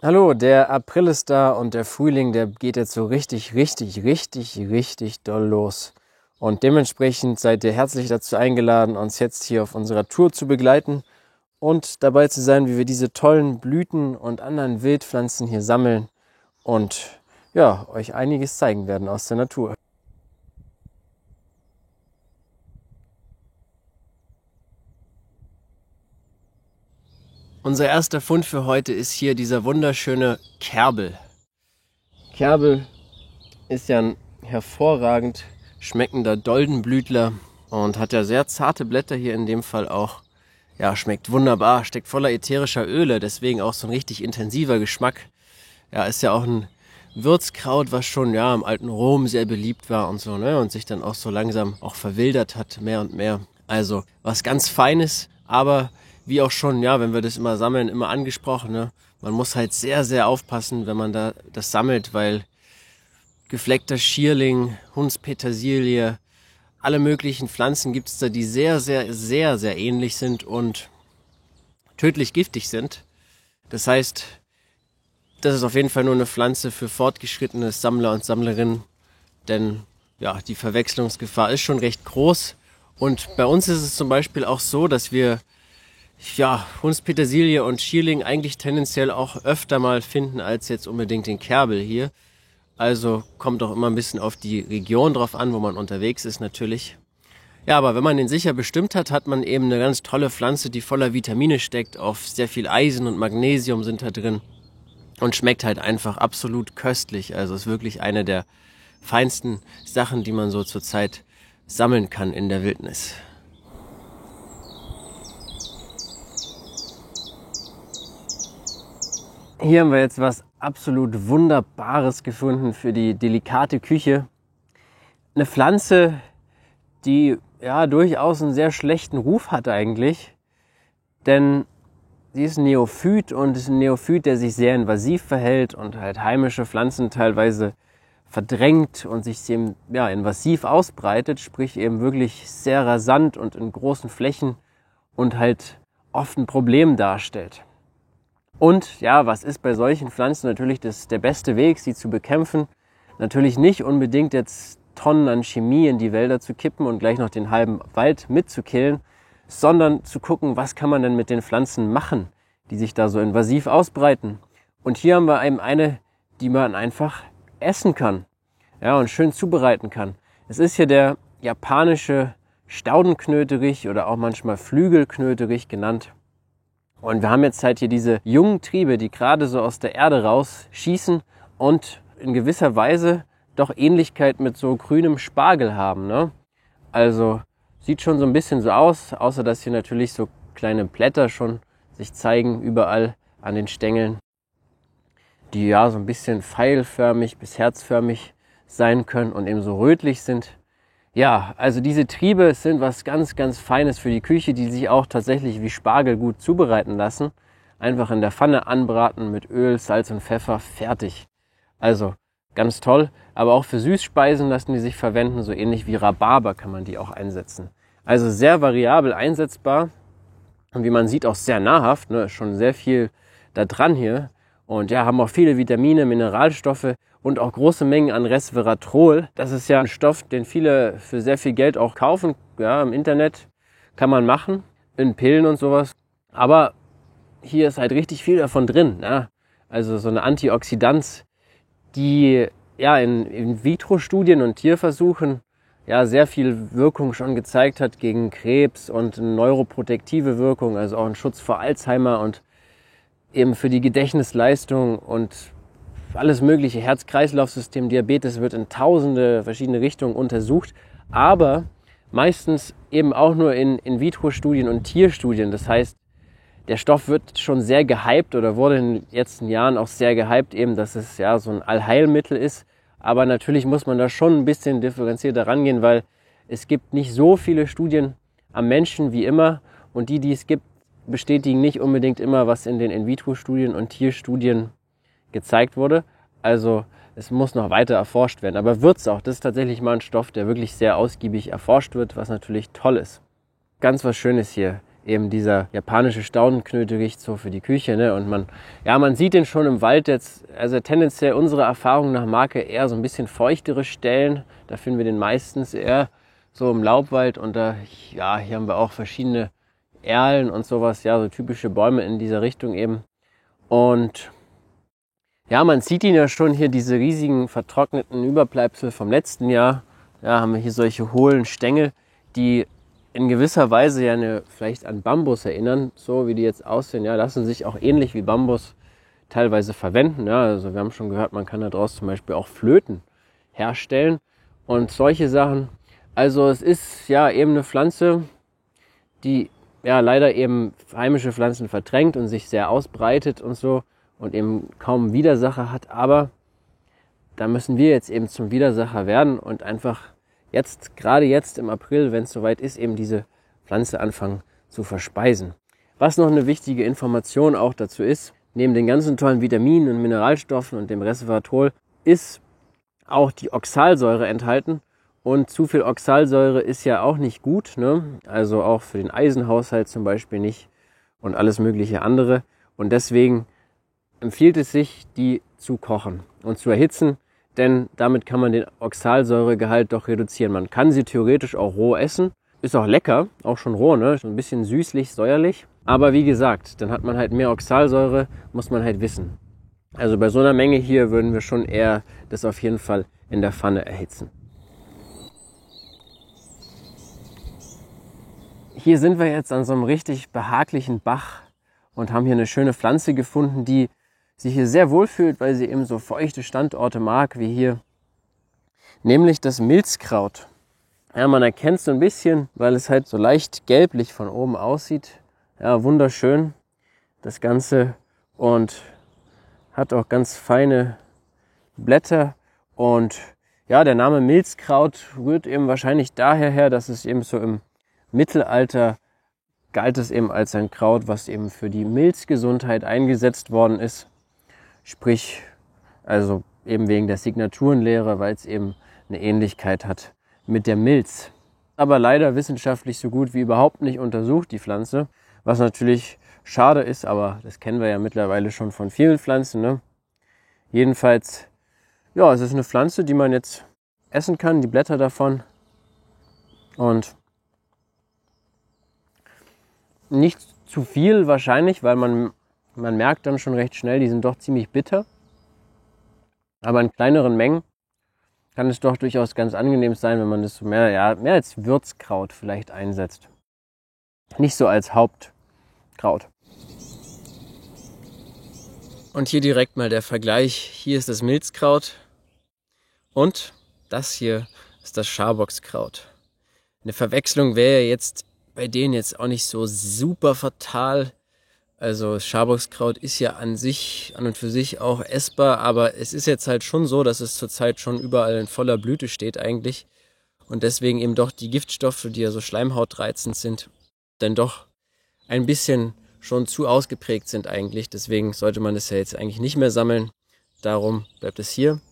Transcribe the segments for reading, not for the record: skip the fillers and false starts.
Hallo, der April ist da und der Frühling, der geht jetzt so richtig doll los. Und dementsprechend seid ihr herzlich dazu eingeladen, uns jetzt hier auf unserer Tour zu begleiten und dabei zu sein, wie wir diese tollen Blüten und anderen Wildpflanzen hier sammeln und ja, euch einiges zeigen werden aus der Natur. Unser erster Fund für heute ist hier dieser wunderschöne Kerbel. Kerbel ist ja ein hervorragend schmeckender Doldenblütler und hat ja sehr zarte Blätter hier in dem Fall auch. Ja, schmeckt wunderbar, steckt voller ätherischer Öle, deswegen auch so ein richtig intensiver Geschmack. Ja, ist ja auch ein Würzkraut, was schon ja im alten Rom sehr beliebt war und so, ne? Und sich dann auch so langsam auch verwildert hat, mehr und mehr. Also was ganz Feines, aber wie auch schon, ja, wenn wir das immer sammeln, immer angesprochen, ne? Man muss halt sehr aufpassen, wenn man da das sammelt, weil gefleckter Schierling, Hundspetersilie, alle möglichen Pflanzen gibt es da, die sehr ähnlich sind und tödlich giftig sind. Das heißt, das ist auf jeden Fall nur eine Pflanze für fortgeschrittene Sammler und Sammlerinnen, denn ja, die Verwechslungsgefahr ist schon recht groß. Und bei uns ist es zum Beispiel auch so, dass wir Hundspetersilie und Schierling eigentlich tendenziell auch öfter mal finden als jetzt unbedingt den Kerbel hier. Also kommt auch immer ein bisschen auf die Region drauf an, wo man unterwegs ist natürlich. Ja, aber wenn man den sicher bestimmt hat, hat man eben eine ganz tolle Pflanze, die voller Vitamine steckt. Auf sehr viel Eisen und Magnesium sind da drin und schmeckt halt einfach absolut köstlich. Also ist wirklich eine der feinsten Sachen, die man so zurzeit sammeln kann in der Wildnis. Hier haben wir jetzt was absolut Wunderbares gefunden für die delikate Küche. Eine Pflanze, die ja durchaus einen sehr schlechten Ruf hat eigentlich, denn sie ist ein Neophyt und ist ein Neophyt, der sich sehr invasiv verhält und halt heimische Pflanzen teilweise verdrängt und sich eben invasiv ausbreitet, sprich eben wirklich sehr rasant und in großen Flächen und halt oft ein Problem darstellt. Und ja, was ist bei solchen Pflanzen natürlich der beste Weg, sie zu bekämpfen? Natürlich nicht unbedingt jetzt Tonnen an Chemie in die Wälder zu kippen und gleich noch den halben Wald mitzukillen, sondern zu gucken, was kann man denn mit den Pflanzen machen, die sich da so invasiv ausbreiten. Und hier haben wir eben eine, die man einfach essen kann, ja, und schön zubereiten kann. Es ist hier der japanische Staudenknöterich oder auch manchmal Flügelknöterich genannt. Und wir haben jetzt halt hier diese jungen Triebe, die gerade so aus der Erde rausschießen und in gewisser Weise doch Ähnlichkeit mit so grünem Spargel haben, ne? Also sieht schon so ein bisschen so aus, außer dass hier natürlich so kleine Blätter schon sich zeigen überall an den Stängeln, die ja so ein bisschen pfeilförmig bis herzförmig sein können und eben so rötlich sind. Ja, also diese Triebe sind was ganz Feines für die Küche, die sich auch tatsächlich wie Spargel gut zubereiten lassen. Einfach in der Pfanne anbraten mit Öl, Salz und Pfeffer, fertig. Also ganz toll, aber auch für Süßspeisen lassen die sich verwenden, so ähnlich wie Rhabarber kann man die auch einsetzen. Also sehr variabel einsetzbar und wie man sieht auch sehr nahrhaft, ne, schon sehr viel da dran hier. Und ja, haben auch viele Vitamine, Mineralstoffe und auch große Mengen an Resveratrol. Das ist ja ein Stoff, den viele für sehr viel Geld auch kaufen. Ja, im Internet kann man machen, in Pillen und sowas. Aber hier ist halt richtig viel davon drin. Ja? Also so eine Antioxidanz, die ja in In-vitro-Studien und Tierversuchen ja sehr viel Wirkung schon gezeigt hat gegen Krebs und eine neuroprotektive Wirkung, also auch ein Schutz vor Alzheimer und eben für die Gedächtnisleistung und alles mögliche, Herz-Kreislauf-System, Diabetes wird in tausende verschiedene Richtungen untersucht, aber meistens eben auch nur in In-vitro-Studien und Tierstudien. Das heißt, der Stoff wird schon sehr gehypt oder wurde in den letzten Jahren auch sehr gehypt, eben, dass es ja so ein Allheilmittel ist. Aber natürlich muss man da schon ein bisschen differenzierter rangehen, weil es gibt nicht so viele Studien am Menschen wie immer und die es gibt, bestätigen nicht unbedingt immer, was in den In-vitro-Studien und Tierstudien gezeigt wurde. Also es muss noch weiter erforscht werden. Aber wird es auch. Das ist tatsächlich mal ein Stoff, der wirklich sehr ausgiebig erforscht wird, was natürlich toll ist. Ganz was Schönes hier eben dieser japanische Staudenknödel riecht so für die Küche. Ne? Und man sieht den schon im Wald jetzt, also tendenziell unsere Erfahrung nach Marke eher so ein bisschen feuchtere Stellen. Da finden wir den meistens eher so im Laubwald und hier haben wir auch verschiedene Erlen und sowas, ja, so typische Bäume in dieser Richtung eben. Und ja, man sieht ihn ja schon hier, diese riesigen vertrockneten Überbleibsel vom letzten Jahr. Ja, haben wir hier solche hohlen Stängel, die in gewisser Weise ja vielleicht an Bambus erinnern, so wie die jetzt aussehen. Ja, lassen sich auch ähnlich wie Bambus teilweise verwenden. Ja, also wir haben schon gehört, man kann daraus zum Beispiel auch Flöten herstellen und solche Sachen. Also es ist ja eben eine Pflanze, die ja leider eben heimische Pflanzen verdrängt und sich sehr ausbreitet und so und eben kaum Widersacher hat. Aber da müssen wir jetzt eben zum Widersacher werden und einfach gerade jetzt im April, wenn es soweit ist, eben diese Pflanze anfangen zu verspeisen. Was noch eine wichtige Information auch dazu ist, neben den ganzen tollen Vitaminen und Mineralstoffen und dem Resveratrol ist auch die Oxalsäure enthalten. Und zu viel Oxalsäure ist ja auch nicht gut, ne? Also auch für den Eisenhaushalt zum Beispiel nicht und alles mögliche andere. Und deswegen empfiehlt es sich, die zu kochen und zu erhitzen, denn damit kann man den Oxalsäuregehalt doch reduzieren. Man kann sie theoretisch auch roh essen, ist auch lecker, auch schon roh, ne? So ein bisschen süßlich, säuerlich. Aber wie gesagt, dann hat man halt mehr Oxalsäure, muss man halt wissen. Also bei so einer Menge hier würden wir schon eher das auf jeden Fall in der Pfanne erhitzen. Hier sind wir jetzt an so einem richtig behaglichen Bach und haben hier eine schöne Pflanze gefunden, die sich hier sehr wohl fühlt, weil sie eben so feuchte Standorte mag wie hier. Nämlich das Milzkraut. Ja, man erkennt es so ein bisschen, weil es halt so leicht gelblich von oben aussieht. Ja, wunderschön das Ganze und hat auch ganz feine Blätter. Und ja, der Name Milzkraut rührt eben wahrscheinlich daher her, dass es eben so im Mittelalter galt es eben als ein Kraut, was eben für die Milzgesundheit eingesetzt worden ist. Sprich, also eben wegen der Signaturenlehre, weil es eben eine Ähnlichkeit hat mit der Milz. Aber leider wissenschaftlich so gut wie überhaupt nicht untersucht, die Pflanze. Was natürlich schade ist, aber das kennen wir ja mittlerweile schon von vielen Pflanzen. Ne? Jedenfalls, ja, es ist eine Pflanze, die man jetzt essen kann, die Blätter davon. Und nicht zu viel wahrscheinlich, weil man merkt dann schon recht schnell, die sind doch ziemlich bitter. Aber in kleineren Mengen kann es doch durchaus ganz angenehm sein, wenn man das mehr als Würzkraut vielleicht einsetzt. Nicht so als Hauptkraut. Und hier direkt mal der Vergleich. Hier ist das Milzkraut und das hier ist das Schaboxkraut. Eine Verwechslung wäre jetzt bei denen jetzt auch nicht so super fatal. Also das Schaboxkraut ist ja an und für sich auch essbar, aber es ist jetzt halt schon so, dass es zurzeit schon überall in voller Blüte steht eigentlich und deswegen eben doch die Giftstoffe, die ja so schleimhautreizend sind, dann doch ein bisschen schon zu ausgeprägt sind eigentlich. Deswegen sollte man das ja jetzt eigentlich nicht mehr sammeln. Darum bleibt es hier.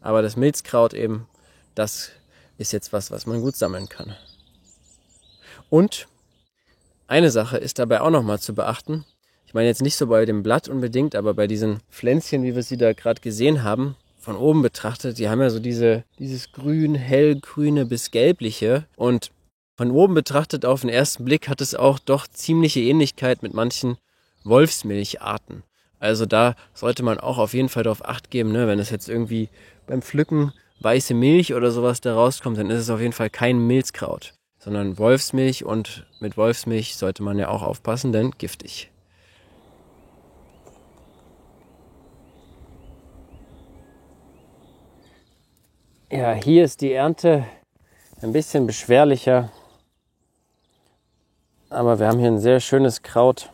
Aber das Milzkraut eben, das ist jetzt was man gut sammeln kann. Und eine Sache ist dabei auch nochmal zu beachten. Ich meine jetzt nicht so bei dem Blatt unbedingt, aber bei diesen Pflänzchen, wie wir sie da gerade gesehen haben, von oben betrachtet, die haben ja so dieses grün, hellgrüne bis gelbliche. Und von oben betrachtet auf den ersten Blick hat es auch doch ziemliche Ähnlichkeit mit manchen Wolfsmilcharten. Also da sollte man auch auf jeden Fall darauf Acht geben, ne? Wenn es jetzt irgendwie beim Pflücken weiße Milch oder sowas da rauskommt, dann ist es auf jeden Fall kein Milzkraut, sondern Wolfsmilch, und mit Wolfsmilch sollte man ja auch aufpassen, denn giftig. Ja, hier ist die Ernte ein bisschen beschwerlicher, aber wir haben hier ein sehr schönes Kraut,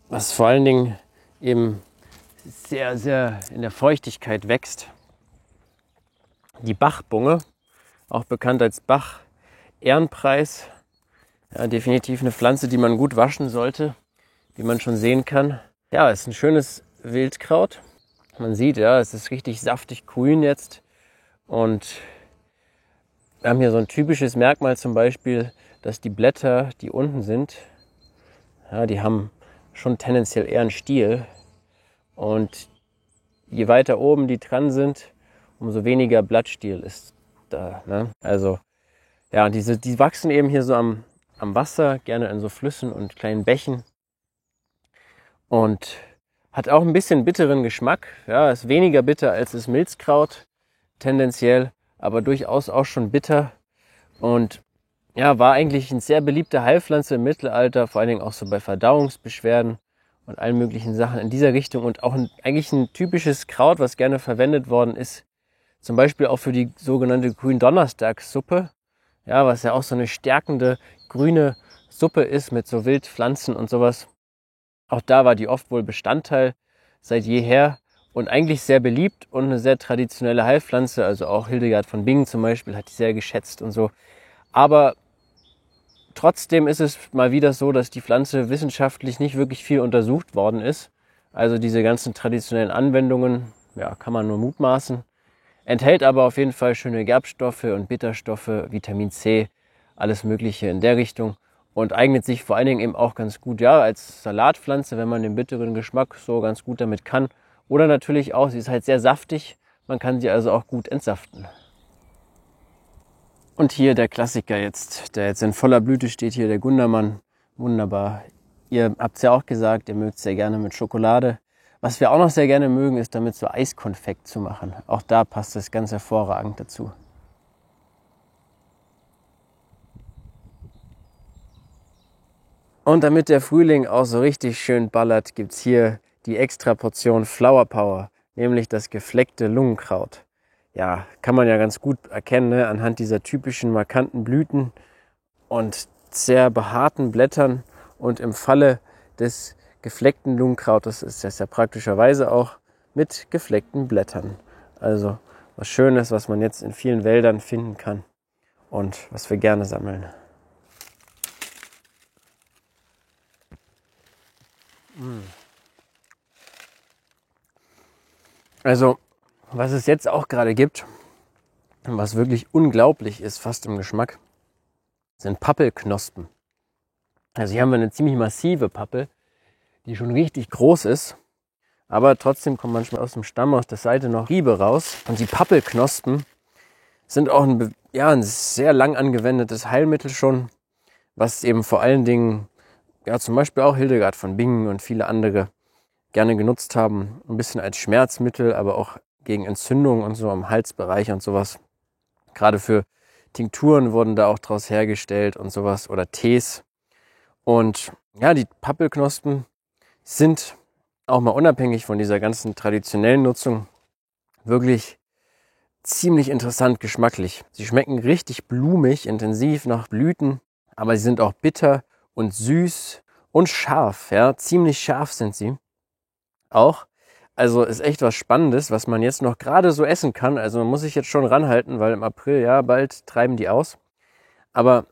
was vor allen Dingen eben sehr, sehr in der Feuchtigkeit wächst. Die Bachbunge, auch bekannt als Bach-Ehrenpreis, ja, definitiv eine Pflanze, die man gut waschen sollte, wie man schon sehen kann. Ja, es ist ein schönes Wildkraut. Man sieht, ja, es ist richtig saftig grün jetzt. Und wir haben hier so ein typisches Merkmal zum Beispiel, dass die Blätter, die unten sind, ja, die haben schon tendenziell eher einen Stiel. Und je weiter oben die dran sind, umso weniger Blattstiel ist da. Ne? Also ja, die wachsen eben hier so am Wasser, gerne in so Flüssen und kleinen Bächen. Und hat auch ein bisschen bitteren Geschmack. Ja, ist weniger bitter als das Milzkraut, tendenziell, aber durchaus auch schon bitter. Und ja, war eigentlich eine sehr beliebte Heilpflanze im Mittelalter, vor allen Dingen auch so bei Verdauungsbeschwerden und allen möglichen Sachen in dieser Richtung. Und auch eigentlich ein typisches Kraut, was gerne verwendet worden ist, zum Beispiel auch für die sogenannte Gründonnerstagssuppe. Ja, was ja auch so eine stärkende grüne Suppe ist mit so Wildpflanzen und sowas. Auch da war die oft wohl Bestandteil seit jeher und eigentlich sehr beliebt und eine sehr traditionelle Heilpflanze. Also auch Hildegard von Bingen zum Beispiel hat die sehr geschätzt und so. Aber trotzdem ist es mal wieder so, dass die Pflanze wissenschaftlich nicht wirklich viel untersucht worden ist. Also diese ganzen traditionellen Anwendungen, ja, kann man nur mutmaßen. Enthält aber auf jeden Fall schöne Gerbstoffe und Bitterstoffe, Vitamin C, alles Mögliche in der Richtung. Und eignet sich vor allen Dingen eben auch ganz gut, ja, als Salatpflanze, wenn man den bitteren Geschmack so ganz gut damit kann. Oder natürlich auch, sie ist halt sehr saftig, man kann sie also auch gut entsaften. Und hier der Klassiker jetzt, der jetzt in voller Blüte steht, hier der Gundermann. Wunderbar. Ihr habt es ja auch gesagt, ihr mögt es sehr gerne mit Schokolade. Was wir auch noch sehr gerne mögen, ist damit so Eiskonfekt zu machen. Auch da passt das ganz hervorragend dazu. Und damit der Frühling auch so richtig schön ballert, gibt es hier die extra Portion Flower Power, nämlich das gefleckte Lungenkraut. Ja, kann man ja ganz gut erkennen, ne? Anhand dieser typischen markanten Blüten und sehr behaarten Blättern. Und im Falle des gefleckten Lungenkrautes ist das ja praktischerweise auch mit gefleckten Blättern. Also was Schönes, was man jetzt in vielen Wäldern finden kann und was wir gerne sammeln. Also, was es jetzt auch gerade gibt, was wirklich unglaublich ist, fast im Geschmack, sind Pappelknospen. Also hier haben wir eine ziemlich massive Pappel, die schon richtig groß ist, aber trotzdem kommt manchmal aus dem Stamm, aus der Seite noch Riebe raus. Und die Pappelknospen sind auch ein sehr lang angewendetes Heilmittel schon, was eben vor allen Dingen, ja, zum Beispiel auch Hildegard von Bingen und viele andere gerne genutzt haben. Ein bisschen als Schmerzmittel, aber auch gegen Entzündungen und so im Halsbereich und sowas. Gerade für Tinkturen wurden da auch draus hergestellt und sowas oder Tees. Und ja, die Pappelknospen sind auch mal unabhängig von dieser ganzen traditionellen Nutzung wirklich ziemlich interessant geschmacklich. Sie schmecken richtig blumig, intensiv nach Blüten, aber sie sind auch bitter und süß und scharf. Ja, ziemlich scharf sind sie auch. Also ist echt was Spannendes, was man jetzt noch gerade so essen kann. Also man muss sich jetzt schon ranhalten, weil im April, ja, bald treiben die aus. Aber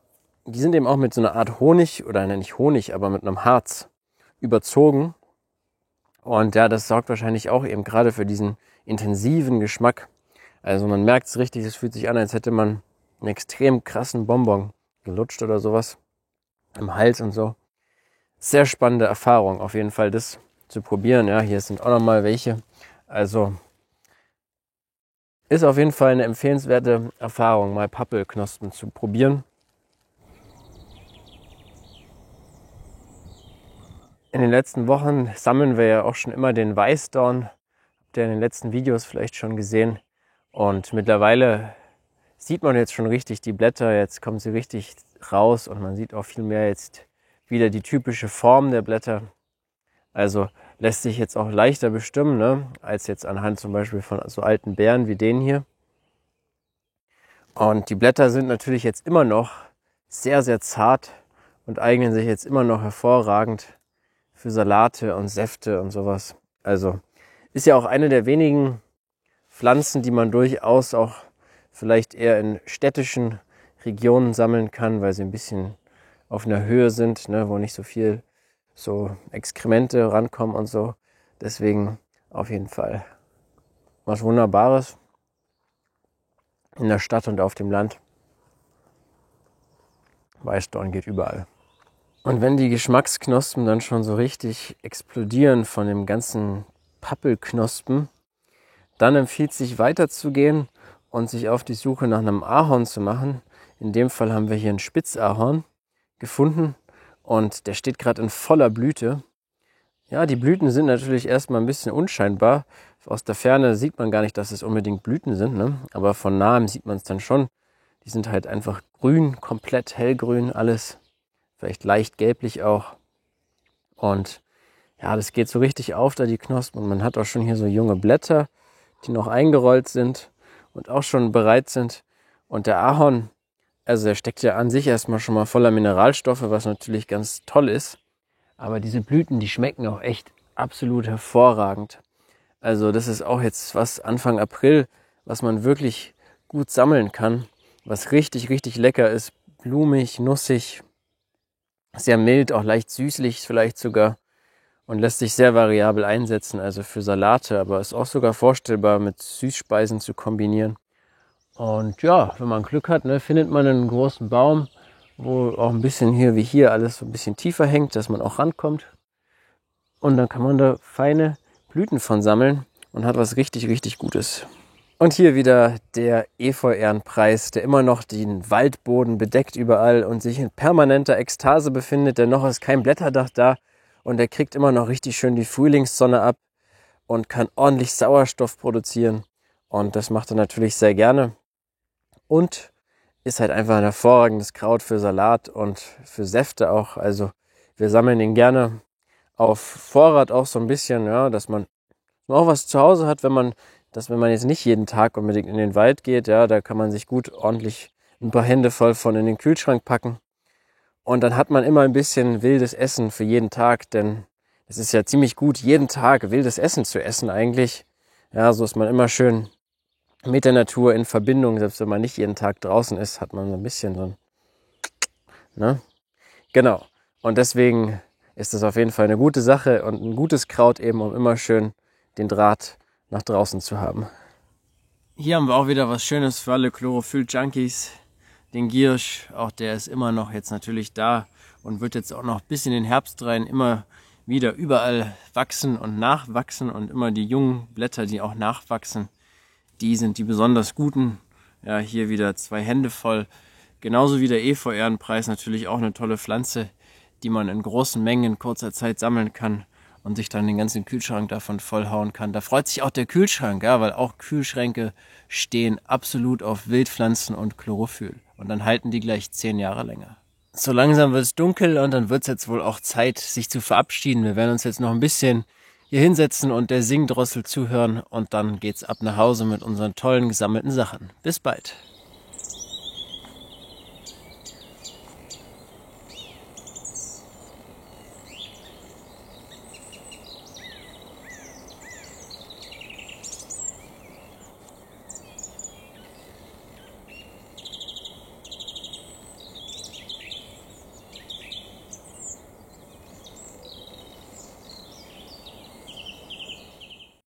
die sind eben auch mit so einer Art Honig, oder nicht Honig, aber mit einem Harz überzogen. Und ja, das sorgt wahrscheinlich auch eben gerade für diesen intensiven Geschmack. Also man merkt es richtig, es fühlt sich an, als hätte man einen extrem krassen Bonbon gelutscht oder sowas im Hals und so. Sehr spannende Erfahrung, auf jeden Fall das zu probieren. Ja, hier sind auch nochmal welche. Also ist auf jeden Fall eine empfehlenswerte Erfahrung, mal Pappelknospen zu probieren. In den letzten Wochen sammeln wir ja auch schon immer den Weißdorn. Habt ihr in den letzten Videos vielleicht schon gesehen. Und mittlerweile sieht man jetzt schon richtig die Blätter. Jetzt kommen sie richtig raus und man sieht auch viel mehr jetzt wieder die typische Form der Blätter. Also lässt sich jetzt auch leichter bestimmen, ne, als jetzt anhand zum Beispiel von so alten Beeren wie den hier. Und die Blätter sind natürlich jetzt immer noch sehr, sehr zart und eignen sich jetzt immer noch hervorragend für Salate und Säfte und sowas. Also ist ja auch eine der wenigen Pflanzen, die man durchaus auch vielleicht eher in städtischen Regionen sammeln kann, weil sie ein bisschen auf einer Höhe sind, ne, wo nicht so viel so Exkremente rankommen und so. Deswegen auf jeden Fall was Wunderbares in der Stadt und auf dem Land. Weißdorn geht überall. Und wenn die Geschmacksknospen dann schon so richtig explodieren von dem ganzen Pappelknospen, dann empfiehlt es sich weiterzugehen und sich auf die Suche nach einem Ahorn zu machen. In dem Fall haben wir hier einen Spitzahorn gefunden und der steht gerade in voller Blüte. Ja, die Blüten sind natürlich erstmal ein bisschen unscheinbar. Aus der Ferne sieht man gar nicht, dass es unbedingt Blüten sind, ne? Aber von nahem sieht man es dann schon. Die sind halt einfach grün, komplett hellgrün, alles. Vielleicht leicht gelblich auch. Und ja, das geht so richtig auf, da die Knospen. Und man hat auch schon hier so junge Blätter, die noch eingerollt sind und auch schon bereit sind. Und der Ahorn, also der steckt ja an sich erstmal schon mal voller Mineralstoffe, was natürlich ganz toll ist. Aber diese Blüten, die schmecken auch echt absolut hervorragend. Also das ist auch jetzt was Anfang April, was man wirklich gut sammeln kann. Was richtig, richtig lecker ist. Blumig, nussig, sehr mild, auch leicht süßlich vielleicht sogar. Und lässt sich sehr variabel einsetzen, also für Salate, aber ist auch sogar vorstellbar mit Süßspeisen zu kombinieren. Und ja, wenn man Glück hat, ne, findet man einen großen Baum, wo auch ein bisschen hier wie hier alles so ein bisschen tiefer hängt, dass man auch rankommt. Und dann kann man da feine Blüten von sammeln und hat was richtig, richtig Gutes. Und hier wieder der Efeu-Ehrenpreis, der immer noch den Waldboden bedeckt überall und sich in permanenter Ekstase befindet, denn noch ist kein Blätterdach da und er kriegt immer noch richtig schön die Frühlingssonne ab und kann ordentlich Sauerstoff produzieren. Und das macht er natürlich sehr gerne und ist halt einfach ein hervorragendes Kraut für Salat und für Säfte auch. Also wir sammeln ihn gerne auf Vorrat auch so ein bisschen, ja, dass man auch was zu Hause hat, wenn man jetzt nicht jeden Tag unbedingt in den Wald geht, ja, da kann man sich gut ordentlich ein paar Hände voll von in den Kühlschrank packen. Und dann hat man immer ein bisschen wildes Essen für jeden Tag, denn es ist ja ziemlich gut, jeden Tag wildes Essen zu essen eigentlich. Ja, so ist man immer schön mit der Natur in Verbindung. Selbst wenn man nicht jeden Tag draußen ist, hat man so ein bisschen so ein, ne? Genau. Und deswegen ist das auf jeden Fall eine gute Sache und ein gutes Kraut eben, um immer schön den Draht nach draußen zu haben. Hier haben wir auch wieder was Schönes für alle Chlorophyll-Junkies. Den Giersch, auch der ist immer noch jetzt natürlich da und wird jetzt auch noch bis in den Herbst rein immer wieder überall wachsen und nachwachsen und immer die jungen Blätter, die auch nachwachsen, die sind die besonders guten. Ja, hier wieder 2 Hände voll. Genauso wie der Efeu-Ehrenpreis, natürlich auch eine tolle Pflanze, die man in großen Mengen in kurzer Zeit sammeln kann und sich dann den ganzen Kühlschrank davon vollhauen kann. Da freut sich auch der Kühlschrank, ja, weil auch Kühlschränke stehen absolut auf Wildpflanzen und Chlorophyll. Und dann halten die gleich 10 Jahre länger. So langsam wird es dunkel und dann wird es jetzt wohl auch Zeit, sich zu verabschieden. Wir werden uns jetzt noch ein bisschen hier hinsetzen und der Singdrossel zuhören und dann geht's ab nach Hause mit unseren tollen gesammelten Sachen. Bis bald.